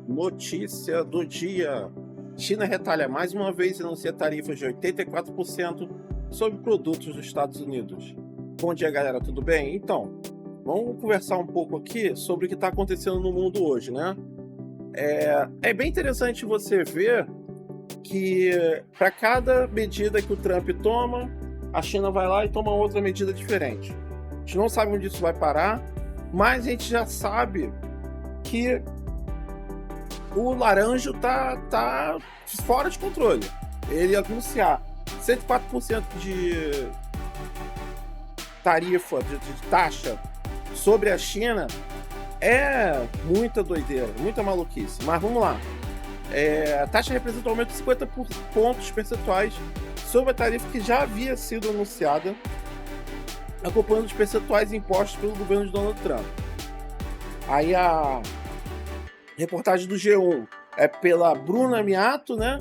Notícia do dia. China retalha mais uma vez e anuncia tarifas de 84% sobre produtos dos Estados Unidos. Bom dia, galera, tudo bem? Então, vamos conversar um pouco aqui sobre o que está acontecendo no mundo hoje, né? É bem interessante você ver que para cada medida que o Trump toma, a China vai lá e toma outra medida diferente. A gente não sabe onde isso vai parar, mas a gente já sabe que o laranjo tá fora de controle. Ele anunciar 104% de tarifa, de taxa sobre a China é muita doideira, muita maluquice. Mas vamos lá. A taxa representa um aumento de 50 pontos percentuais sobre a tarifa que já havia sido anunciada, acompanhando os percentuais impostos pelo governo de Donald Trump. Aí a reportagem do G1 é pela Bruna Miato, né?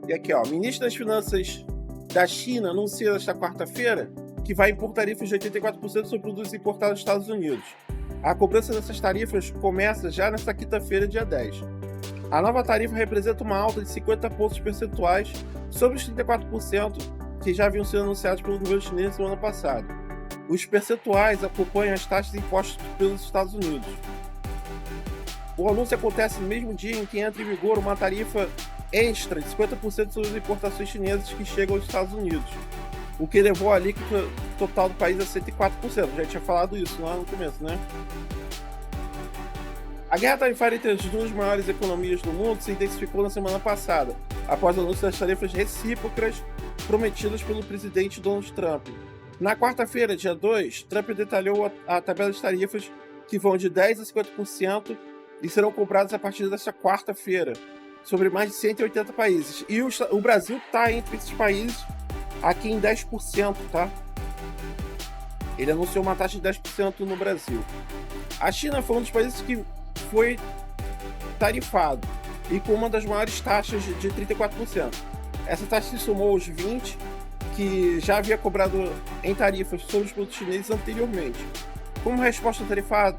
E aqui, ó, ministro das Finanças da China anuncia nesta quarta-feira que vai impor tarifas de 84% sobre produtos importados dos Estados Unidos. A cobrança dessas tarifas começa já nesta quinta-feira, dia 10. A nova tarifa representa uma alta de 50 pontos percentuais sobre os 34% que já haviam sido anunciados pelo governo chinês no ano passado. Os percentuais acompanham as taxas impostas pelos Estados Unidos. O anúncio acontece no mesmo dia em que entra em vigor uma tarifa extra de 50% sobre as importações chinesas que chegam aos Estados Unidos, o que levou a alíquota total do país a 104%. Já tinha falado isso lá no começo, né? A guerra tarifária entre as duas maiores economias do mundo se intensificou na semana passada, após o anúncio das tarifas recíprocas prometidas pelo presidente Donald Trump. Na quarta-feira, dia 2, Trump detalhou a tabela de tarifas que vão de 10% a 50% e serão cobradas a partir desta quarta-feira, sobre mais de 180 países. E o Brasil está entre esses países aqui em 10%, tá? Ele anunciou uma taxa de 10% no Brasil. A China foi um dos países que foi tarifado e com uma das maiores taxas de 34%. Essa taxa se somou aos 20% que já havia cobrado em tarifas sobre os produtos chineses anteriormente. Como resposta ao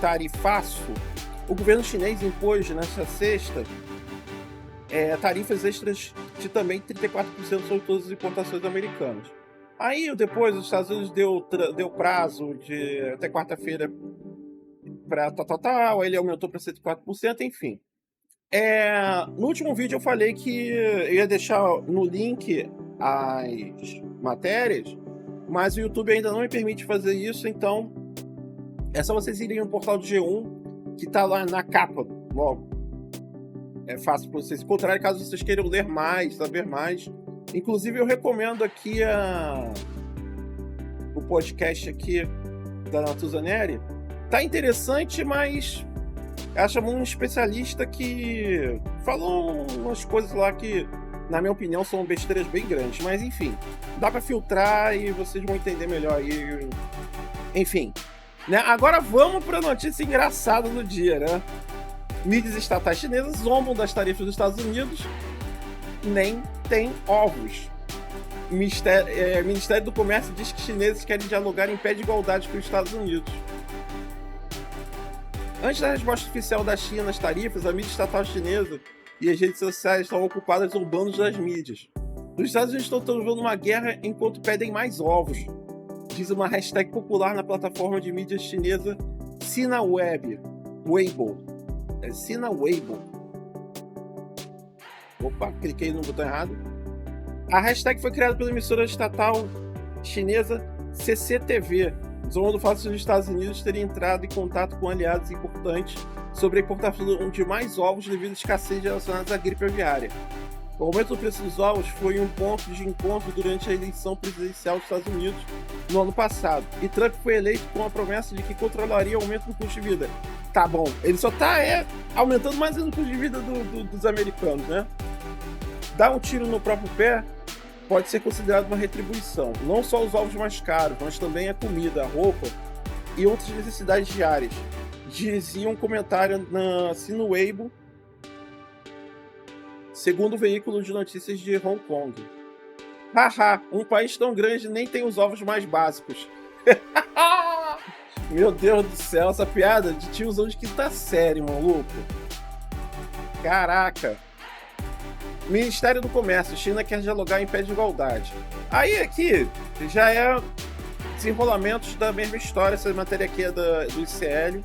tarifaço, o governo chinês impôs nesta sexta tarifas extras de também 34% sobre todas as importações americanas. Aí depois os Estados Unidos deu prazo de até quarta-feira para tal, ele aumentou para 104%, enfim. No último vídeo eu falei que eu ia deixar no link as matérias, mas o YouTube ainda não me permite fazer isso, então é só vocês irem no portal do G1, que tá lá na capa, logo. É fácil para vocês encontrarem, caso vocês queiram ler mais, saber mais. Inclusive eu recomendo aqui o podcast aqui da Natuza Neri. Tá interessante, mas acha um especialista que falou umas coisas lá que, na minha opinião, são besteiras bem grandes. Mas, enfim, dá para filtrar e vocês vão entender melhor aí. Enfim, né? Agora vamos para a notícia engraçada do dia, né? Mídias estatais chinesas zombam das tarifas dos Estados Unidos. Nem tem ovos. Ministério do Comércio diz que chineses querem dialogar em pé de igualdade com os Estados Unidos. Antes da resposta oficial da China às tarifas, a mídia estatal chinesa e as redes sociais estão ocupadas zombando das mídias. Os Estados Unidos estão travando uma guerra enquanto pedem mais ovos, diz uma hashtag popular na plataforma de mídia chinesa Sina Weibo. Sina Weibo. Opa, cliquei no botão errado. A hashtag foi criada pela emissora estatal chinesa CCTV, zoando o fato dos Estados Unidos terem entrado em contato com aliados importantes sobre a importação de mais ovos devido à escassez relacionada à gripe aviária. O aumento do preço dos ovos foi um ponto de encontro durante a eleição presidencial dos Estados Unidos no ano passado, e Trump foi eleito com a promessa de que controlaria o aumento do custo de vida. Tá bom, ele só tá aumentando mais o custo de vida dos americanos, né? Dar um tiro no próprio pé pode ser considerado uma retribuição. Não só os ovos mais caros, mas também a comida, a roupa e outras necessidades diárias. Dizia um comentário na Sina Weibo, segundo o veículo de notícias de Hong Kong. Haha, um país tão grande nem tem os ovos mais básicos. Meu Deus do céu, essa piada de tiozão de quinta série, maluco. Caraca. Ministério do Comércio, China quer dialogar em pé de igualdade. Aí aqui já é desenrolamentos da mesma história. Essa matéria aqui é do ICL.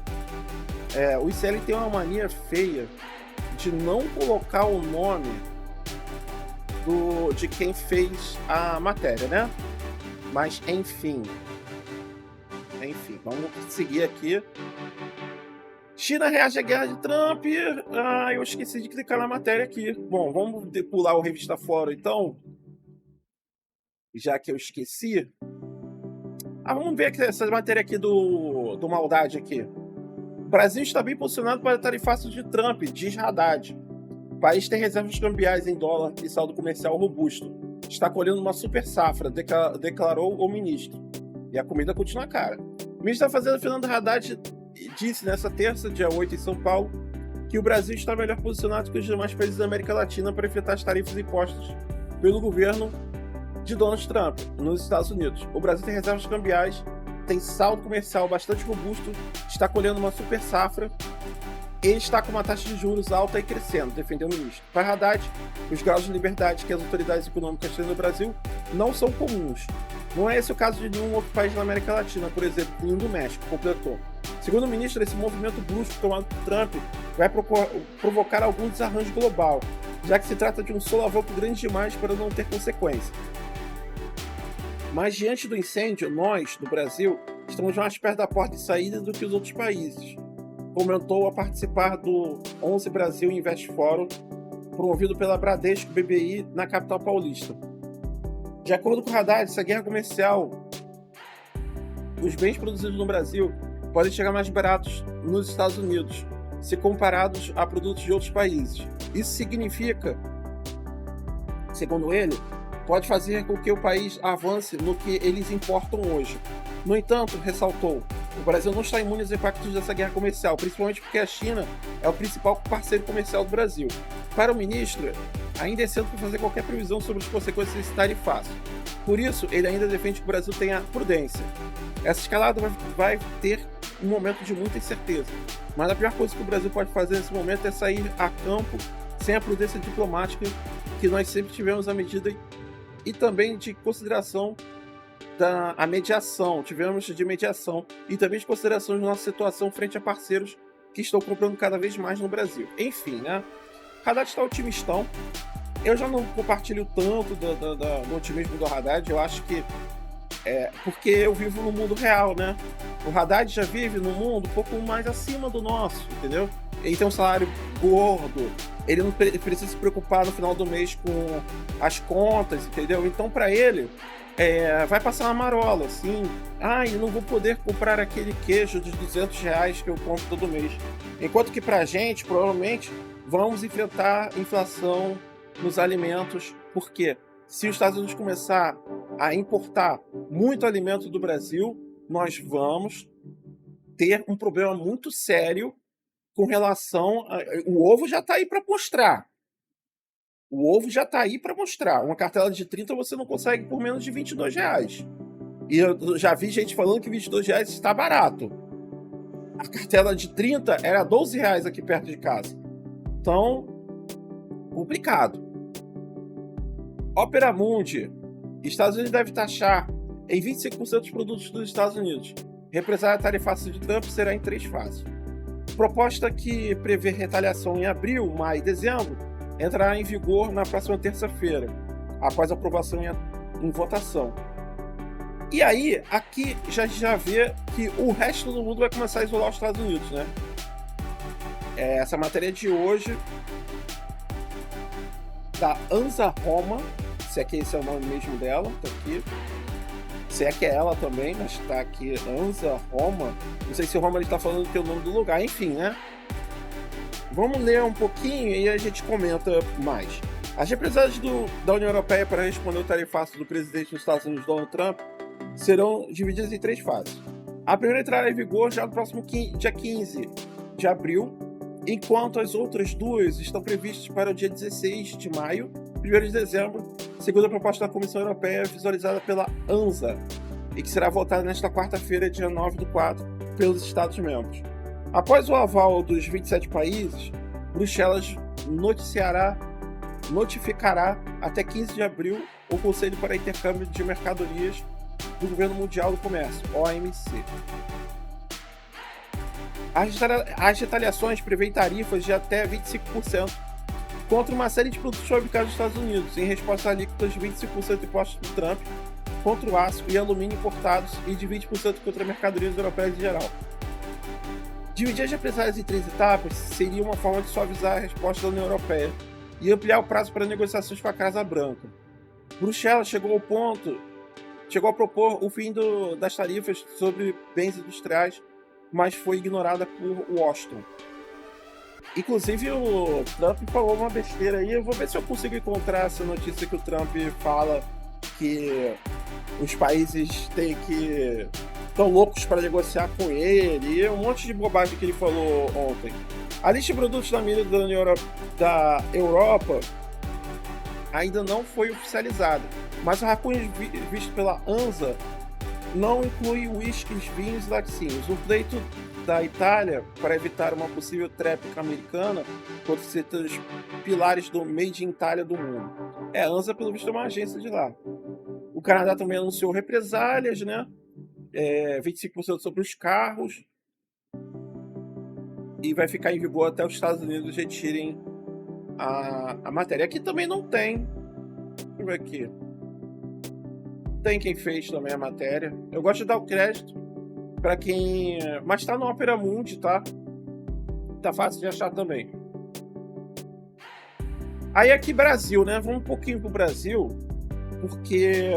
O ICL tem uma mania feia de não colocar o nome de quem fez a matéria, né? Mas enfim, vamos seguir aqui. China reage à guerra de Trump. Eu esqueci de clicar na matéria aqui. Bom, vamos pular o Revista Fórum, então. Já que eu esqueci. Vamos ver aqui essa matéria aqui do Maldade aqui. O Brasil está bem posicionado para tarifaço de Trump, diz Haddad. O país tem reservas cambiais em dólar e saldo comercial robusto. Está colhendo uma super safra, declarou o ministro. E a comida continua cara. O ministro da Fazenda, Fernando Haddad, disse nesta terça, dia 8, em São Paulo, que o Brasil está melhor posicionado que os demais países da América Latina para enfrentar as tarifas impostas pelo governo de Donald Trump nos Estados Unidos. O Brasil tem reservas cambiais, tem saldo comercial bastante robusto, está colhendo uma super safra e está com uma taxa de juros alta e crescendo, defendeu o ministro. Para Haddad, os graus de liberdade que as autoridades econômicas têm no Brasil não são comuns. Não é esse o caso de nenhum outro país da América Latina, por exemplo, nem do México, completou. Segundo o ministro, esse movimento brusco tomado por Trump vai provocar algum desarranjo global, já que se trata de um solavanco grande demais para não ter consequência. Mas diante do incêndio, nós, do Brasil, estamos mais perto da porta de saída do que os outros países, comentou a participar do 11 Brasil Invest Forum, promovido pela Bradesco BBI na capital paulista. De acordo com o Haddad, essa guerra comercial, os bens produzidos no Brasil podem chegar mais baratos nos Estados Unidos, se comparados a produtos de outros países. Isso significa, segundo ele, pode fazer com que o país avance no que eles importam hoje. No entanto, ressaltou, o Brasil não está imune aos impactos dessa guerra comercial, principalmente porque a China é o principal parceiro comercial do Brasil. Para o ministro, ainda é cedo para fazer qualquer previsão sobre as consequências desse tarifaço. Por isso, ele ainda defende que o Brasil tenha prudência. Essa escalada vai ter um momento de muita incerteza, mas a pior coisa que o Brasil pode fazer nesse momento é sair a campo sem a prudência diplomática que nós sempre tivemos à medida e também de consideração da mediação, tivemos de mediação e também de consideração de nossa situação frente a parceiros que estão comprando cada vez mais no Brasil. Enfim, né? Haddad está otimistão. Eu já não compartilho tanto do otimismo do Haddad. Eu acho que porque eu vivo no mundo real, né? O Haddad já vive num mundo um pouco mais acima do nosso, entendeu? Ele tem um salário gordo, ele não precisa se preocupar no final do mês com as contas, entendeu? Então, para ele, vai passar uma marola, assim. Eu não vou poder comprar aquele queijo de R$200 que eu compro todo mês. Enquanto que pra gente, provavelmente, vamos enfrentar inflação nos alimentos, porque se os Estados Unidos começar a importar muito alimento do Brasil, nós vamos ter um problema muito sério com relação o ovo já está aí para mostrar. O ovo já está aí para mostrar. Uma cartela de 30 você não consegue por menos de R$22. E eu já vi gente falando que R$22 está barato. A cartela de 30 era R$12 aqui perto de casa. Então, complicado. Opera Mundi. Estados Unidos deve taxar em 25% dos produtos dos Estados Unidos. Represar a tarifação de Trump será em 3 fases. Proposta que prevê retaliação em abril, maio e dezembro entrará em vigor na próxima terça-feira, após a aprovação em votação. E aí, aqui já vê que o resto do mundo vai começar a isolar os Estados Unidos, né? Essa matéria de hoje da Ansa Roma, se é que esse é o nome mesmo dela, tá aqui. Se é que é ela também, mas tá aqui Ansa Roma. Não sei se o Roma ele tá falando que é o nome do lugar, enfim, né? Vamos ler um pouquinho e a gente comenta mais. As represálias da União Europeia para responder ao tarifaço do presidente dos Estados Unidos, Donald Trump, serão divididas em 3 fases. A primeira entrará em vigor já no próximo dia 15 de abril, enquanto as outras 2 estão previstas para o dia 16 de maio, 1º de dezembro, segundo a proposta da Comissão Europeia visualizada pela ANSA. e que será votada nesta quarta-feira, dia 9/4, pelos Estados-membros. Após o aval dos 27 países, Bruxelas notificará até 15 de abril o Conselho para Intercâmbio de Mercadorias do Governo Mundial do Comércio, OMC. As retaliações prevêem tarifas de até 25% contra uma série de produtos fabricados nos Estados Unidos, em resposta a alíquotas de 25% impostos do Trump contra o aço e alumínio importados e de 20% contra mercadorias europeias em geral. Dividir as represálias em 3 etapas seria uma forma de suavizar a resposta da União Europeia e ampliar o prazo para negociações com a Casa Branca. Bruxelas chegou a propor o fim das tarifas sobre bens industriais, mas foi ignorada por Washington. Inclusive, o Trump falou uma besteira aí. Eu vou ver se eu consigo encontrar essa notícia que o Trump fala que os países estão loucos para negociar com ele, e um monte de bobagem que ele falou ontem. A lista de produtos da mira da Europa ainda não foi oficializada, mas o rascunho visto pela ANSA não inclui uísques, vinhos e laticínios. O pleito da Itália para evitar uma possível tréplica americana pode ser os pilares do Made in Itália do mundo. A ANSA, pelo visto, é uma agência de lá. O Canadá também anunciou represálias, né? 25% sobre os carros, e vai ficar em vigor até os Estados Unidos retirem a matéria. Aqui também não tem. Deixa eu ver aqui. Tem quem fez também a matéria. Eu gosto de dar o crédito para quem... Mas tá no Opera Mundi, tá? Tá fácil de achar também. Aí aqui Brasil, né? Vamos um pouquinho pro Brasil, porque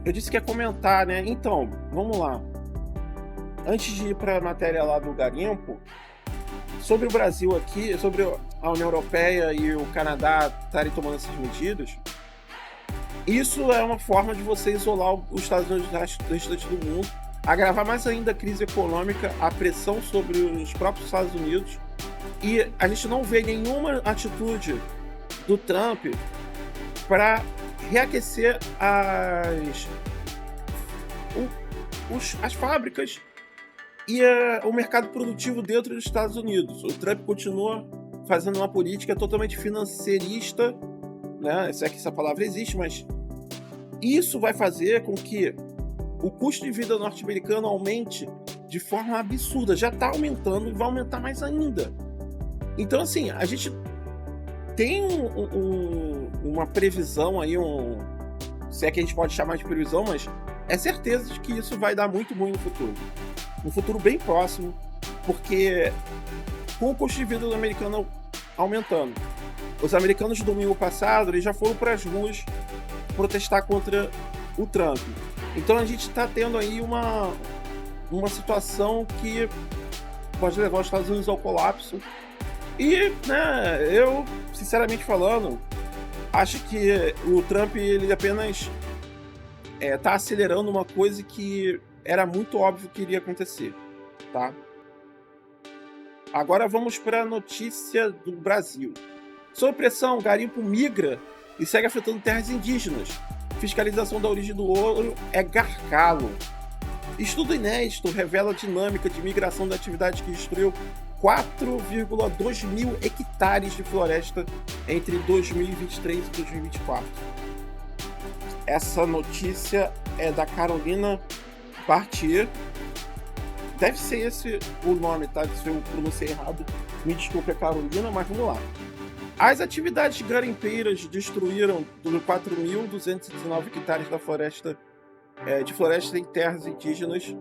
eu disse que ia comentar, né? Então, vamos lá. Antes de ir para a matéria lá do garimpo, sobre o Brasil aqui, sobre a União Europeia e o Canadá estarem tomando essas medidas, isso é uma forma de você isolar os Estados Unidos do restante do mundo, agravar mais ainda a crise econômica, a pressão sobre os próprios Estados Unidos, e a gente não vê nenhuma atitude do Trump para reaquecer as fábricas e o mercado produtivo dentro dos Estados Unidos. O Trump continua fazendo uma política totalmente financeirista, né? Se é que essa palavra existe, mas isso vai fazer com que o custo de vida norte-americano aumente de forma absurda. Já está aumentando e vai aumentar mais ainda. Então, assim, a gente tem uma previsão aí, se é que a gente pode chamar de previsão, mas é certeza de que isso vai dar muito ruim no futuro. No futuro bem próximo, porque com o custo de vida do americano aumentando, os americanos no domingo passado eles já foram para as ruas protestar contra o Trump. Então a gente está tendo aí uma situação que pode levar os Estados Unidos ao colapso. E, né, eu, sinceramente falando, acho que o Trump ele apenas está acelerando uma coisa que era muito óbvio que iria acontecer, tá? Agora vamos para a notícia do Brasil. Sob pressão, garimpo migra e segue afetando terras indígenas. Fiscalização da origem do ouro é gargalo. Estudo inédito revela a dinâmica de migração da atividade que destruiu 4,2 mil hectares de floresta entre 2023 e 2024. Essa notícia é da Carolina Bartier. Deve ser esse o nome, tá? Se eu pronunciei errado, me desculpe, Carolina, mas vamos lá. As atividades garimpeiras destruíram 4.219 hectares da floresta, de floresta em terras indígenas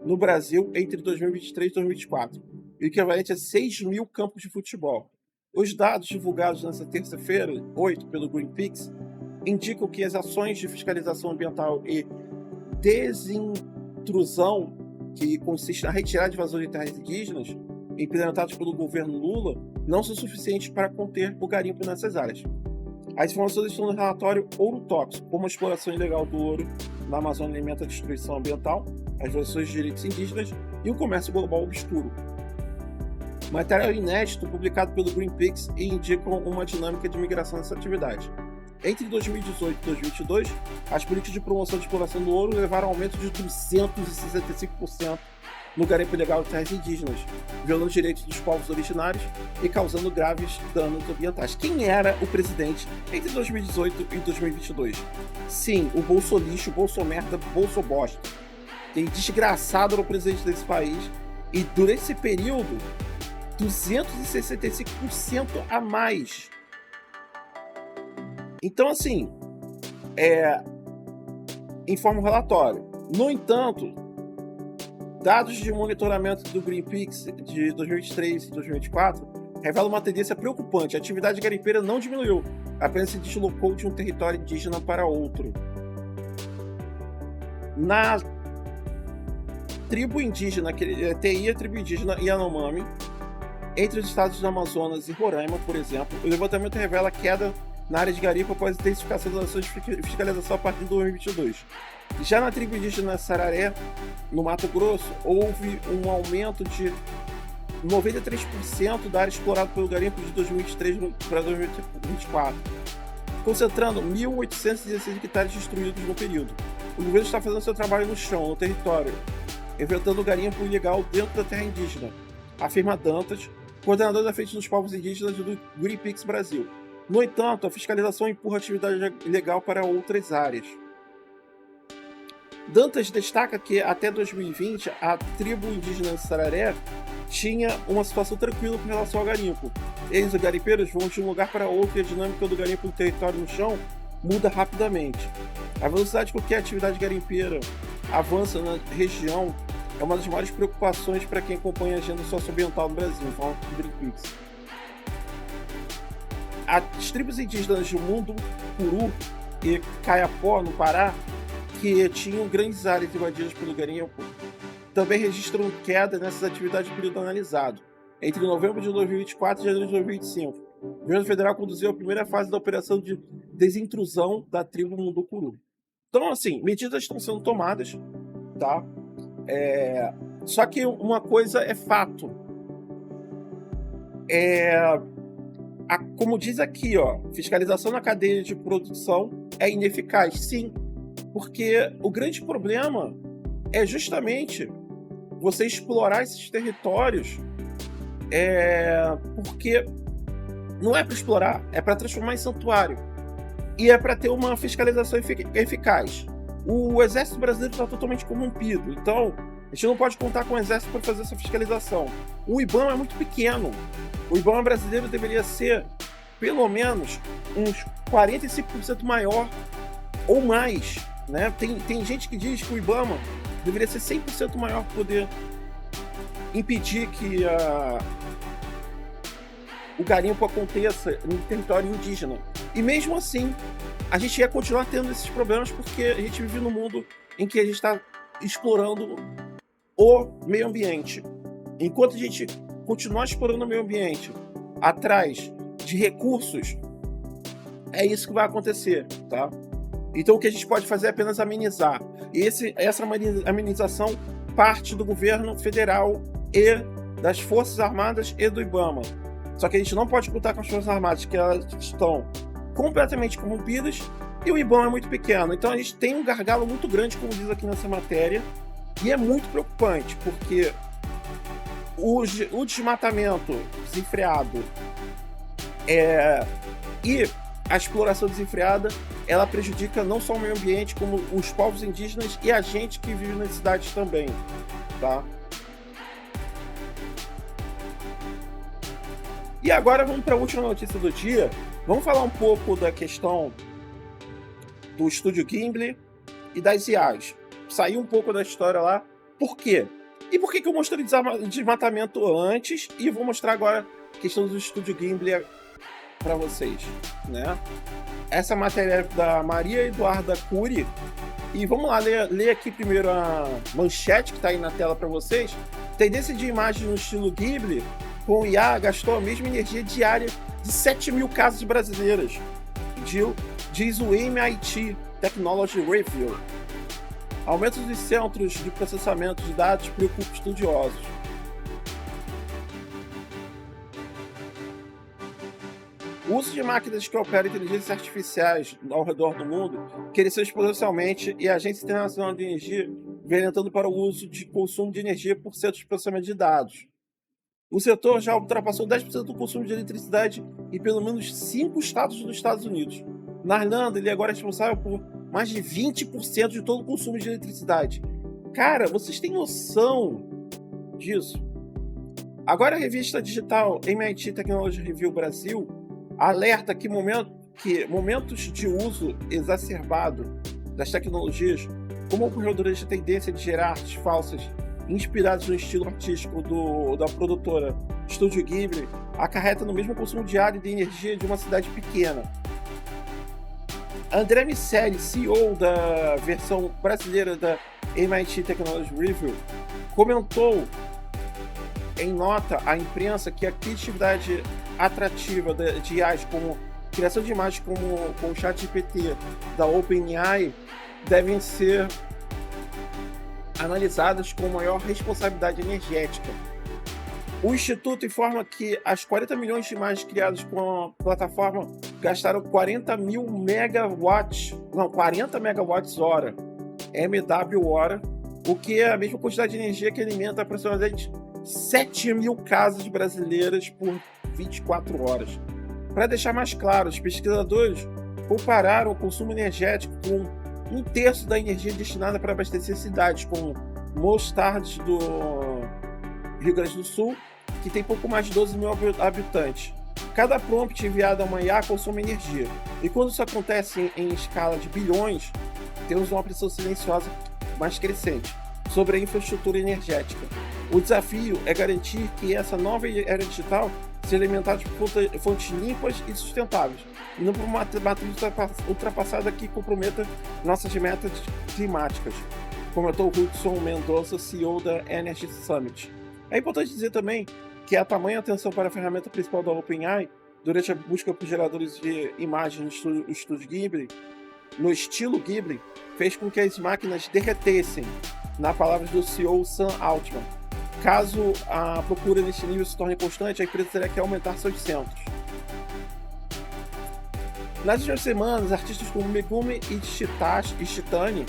no Brasil entre 2023 e 2024, o equivalente a 6 mil campos de futebol. Os dados divulgados nesta terça-feira, 8, pelo Greenpeace, indicam que as ações de fiscalização ambiental e desintrusão, que consiste na retirada de invasões de terras indígenas, implementadas pelo governo Lula, não são suficientes para conter o garimpo nessas áreas. As informações estão no relatório Ouro Tóxico, como a exploração ilegal do ouro na Amazônia alimenta a destruição ambiental, as violações de direitos indígenas e o comércio global obscuro. Material inédito publicado pelo Greenpeace indicam uma dinâmica de migração dessa atividade. Entre 2018 e 2022, as políticas de promoção de exploração do ouro levaram a um aumento de 265% no garimpo ilegal de terras indígenas, violando os direitos dos povos originários e causando graves danos ambientais. Quem era o presidente entre 2018 e 2022? Sim, o bolsolixo, bolsomerda, bolsobosta. Tem desgraçado no presidente desse país, e durante esse período, 265% a mais. Então, assim, informa o relatório. No entanto, dados de monitoramento do Greenpeace de 2023 e 2024 revelam uma tendência preocupante. A atividade garimpeira não diminuiu, apenas se deslocou de um território indígena para outro. Na tribo indígena, TI, a tribo indígena Yanomami, entre os estados do Amazonas e Roraima, por exemplo, o levantamento revela queda na área de garimpo após a intensificação das ações de fiscalização a partir de 2022. Já na tribo indígena Sararé, no Mato Grosso, houve um aumento de 93% da área explorada pelo garimpo de 2023 para 2024, concentrando 1.816 hectares destruídos no período. O governo está fazendo seu trabalho no chão, no território, evitando o garimpo ilegal dentro da terra indígena, afirma Dantas, coordenador da Frente dos Povos Indígenas do Greenpeace Brasil. No entanto, a fiscalização empurra a atividade ilegal para outras áreas. Dantas destaca que, até 2020, a tribo indígena Sararé tinha uma situação tranquila com relação ao garimpo. Eles, os garimpeiros, vão de um lugar para outro e a dinâmica do garimpo no território no chão muda rapidamente. A velocidade com que a atividade garimpeira avança na região é uma das maiores preocupações para quem acompanha a agenda socioambiental no Brasil, falando do Greenpeace. As tribos indígenas de Mundo Curu e Caiapó, no Pará, que tinham grandes áreas invadidas pelo garimpo, também registram queda nessas atividades no período analisado. Entre novembro de 2024 e janeiro de 2025, o governo federal conduziu a primeira fase da operação de desintrusão da tribo Munducuru. Então, assim, medidas estão sendo tomadas, tá? Só que uma coisa é fato. Como diz aqui, ó, fiscalização na cadeia de produção é ineficaz, sim, porque o grande problema é justamente você explorar esses territórios, porque não é para explorar, é para transformar em santuário e é para ter uma fiscalização eficaz. O exército brasileiro está totalmente corrompido, então a gente não pode contar com o exército para fazer essa fiscalização. O IBAMA é muito pequeno. O IBAMA brasileiro deveria ser, pelo menos, uns 45% maior ou mais, né? Tem gente que diz que o IBAMA deveria ser 100% maior para poder impedir que o garimpo aconteça no território indígena. E mesmo assim, a gente ia continuar tendo esses problemas porque a gente vive num mundo em que a gente está explorando o meio ambiente. Enquanto a gente continuar explorando o meio ambiente atrás de recursos, é isso que vai acontecer, tá? Então o que a gente pode fazer é apenas amenizar. E essa amenização parte do governo federal e das Forças Armadas e do IBAMA. Só que a gente não pode contar com as Forças Armadas, que elas estão completamente corrompidas, e o IBAMA é muito pequeno. Então a gente tem um gargalo muito grande, como diz aqui nessa matéria, e é muito preocupante, porque o desmatamento desenfreado e a exploração desenfreada, ela prejudica não só o meio ambiente, como os povos indígenas e a gente que vive nas cidades também, tá? E agora vamos para a última notícia do dia. Vamos falar um pouco da questão do Estúdio Ghibli e das IAs. Sair um pouco da história lá. Por quê? E por que eu mostrei desmatamento antes e vou mostrar agora a questão do Estúdio Ghibli para vocês, né? Essa matéria é da Maria Eduarda Cury. E vamos lá, ler aqui primeiro a manchete que está aí na tela para vocês. Tendência de imagem no estilo Ghibli com IA gastou a mesma energia diária de 7 mil casas brasileiras, diz o MIT Technology Review. Aumento dos centros de processamento de dados preocupa estudiosos. O uso de máquinas que operam inteligências artificiais ao redor do mundo cresceu exponencialmente e a Agência Internacional de Energia vem orientando para o uso de consumo de energia por centros de processamento de dados. O setor já ultrapassou 10% do consumo de eletricidade em pelo menos 5 estados dos Estados Unidos. Na Irlanda, ele agora é responsável por mais de 20% de todo o consumo de eletricidade. Cara, vocês têm noção disso? Agora a revista digital MIT Technology Review Brasil alerta que momentos de uso exacerbado das tecnologias, como ocorreu durante a tendência de gerar artes falsas inspiradas no estilo artístico da produtora Estúdio Ghibli, acarreta no mesmo consumo diário de energia de uma cidade pequena. André Miceli, CEO da versão brasileira da MIT Technology Review, comentou em nota à imprensa que a criatividade atrativa de IAs, como criação de imagens com o ChatGPT da OpenAI, devem ser analisadas com maior responsabilidade energética. O Instituto informa que as 40 milhões de imagens criadas com a plataforma gastaram 40 megawatts hora, MW hora, o que é a mesma quantidade de energia que alimenta aproximadamente 7 mil casas brasileiras por 24 horas. Para deixar mais claro, os pesquisadores compararam o consumo energético com 1/3 da energia destinada para abastecer cidades como Mostard do Rio Grande do Sul, que tem pouco mais de 12 mil habitantes. Cada prompt enviado a uma IA consome energia, e quando isso acontece em escala de bilhões, temos uma pressão silenciosa mais crescente sobre a infraestrutura energética. O desafio é garantir que essa nova era digital seja alimentada por fontes limpas e sustentáveis, e não por uma matriz ultrapassada que comprometa nossas metas climáticas, comentou Hudson Mendonça, CEO da Energy Summit. É importante dizer também que a tamanha atenção para a ferramenta principal da OpenAI durante a busca por geradores de imagens no estúdio Ghibli, no estilo Ghibli, fez com que as máquinas derretessem, na palavra do CEO Sam Altman. Caso a procura neste nível se torne constante, a empresa terá que aumentar seus centros. Nas últimas semanas, artistas como Megumi Ishitani,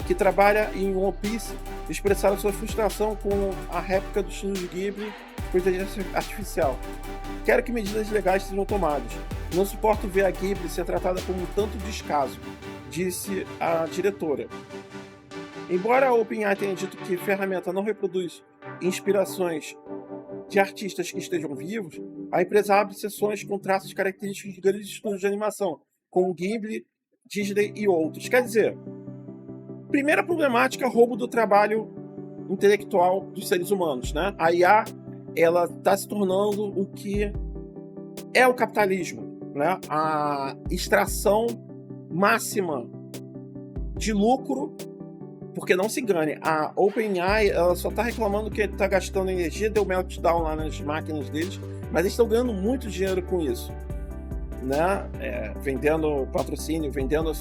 que trabalha em One Piece, expressaram sua frustração com a réplica do estúdio Ghibli por inteligência artificial. Quero que medidas legais sejam tomadas. Não suporto ver a Ghibli ser tratada como um tanto descaso, disse a diretora. Embora a OpenAI tenha dito que a ferramenta não reproduz inspirações de artistas que estejam vivos, a empresa abre sessões com traços característicos de grandes estúdios de animação, como Ghibli, Disney e outros. Quer dizer, primeira problemática, roubo do trabalho intelectual dos seres humanos, né? A IA, ela está se tornando o que é o capitalismo, né? A extração máxima de lucro. Porque não se engane, a OpenAI ela só está reclamando que está gastando energia, deu meltdown lá nas máquinas deles, mas eles estão ganhando muito dinheiro com isso, né? Vendendo patrocínio, vendendo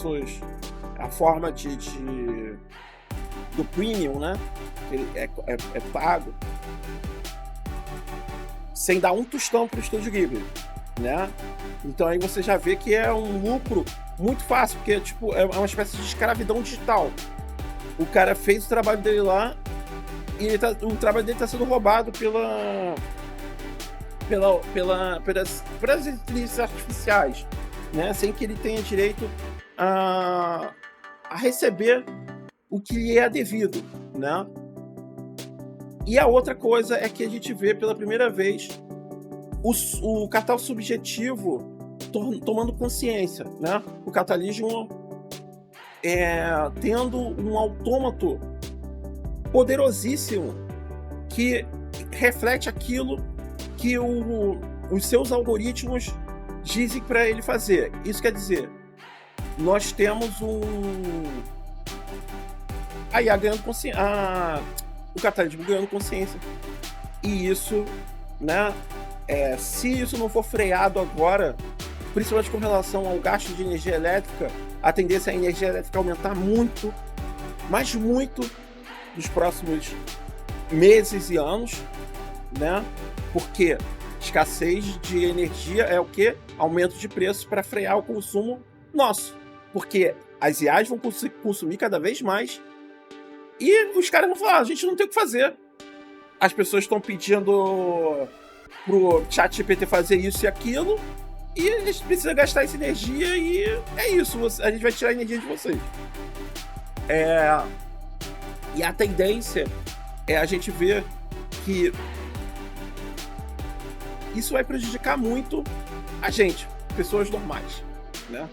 a forma do premium, né? Ele é pago, sem dar um tostão para o estúdio Ghibli, né? Então aí você já vê que é um lucro muito fácil, porque é uma espécie de escravidão digital. O cara fez o trabalho dele lá e o trabalho dele está sendo roubado pelas inteligências artificiais, né? Sem que ele tenha direito a receber o que lhe é devido, né? E a outra coisa é que a gente vê pela primeira vez o capital subjetivo tomando consciência, né? O capitalismo tendo um autômato poderosíssimo que reflete aquilo que os seus algoritmos dizem para ele fazer. Isso quer dizer, nós temos a IA ganhando consciência, o capitalismo ganhando consciência, e isso, né, se isso não for freado agora, principalmente com relação ao gasto de energia elétrica, a tendência é a energia elétrica aumentar muito, mas muito, nos próximos meses e anos, né? Porque Escassez de energia é o quê? Aumento de preços para frear o consumo nosso. Porque as IAs vão consumir cada vez mais e os caras vão falar, a gente não tem o que fazer. As pessoas estão pedindo pro ChatGPT fazer isso e aquilo, e a gente precisa gastar essa energia e é isso, a gente vai tirar a energia de vocês. E a tendência é a gente ver que isso vai prejudicar muito a gente, pessoas normais, né?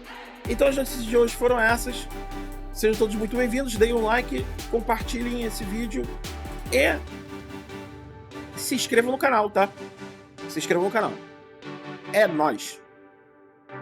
Então as notícias de hoje foram essas. Sejam todos muito bem-vindos, deem um like, compartilhem esse vídeo e se inscrevam no canal, tá? Se inscrevam no canal. É nóis!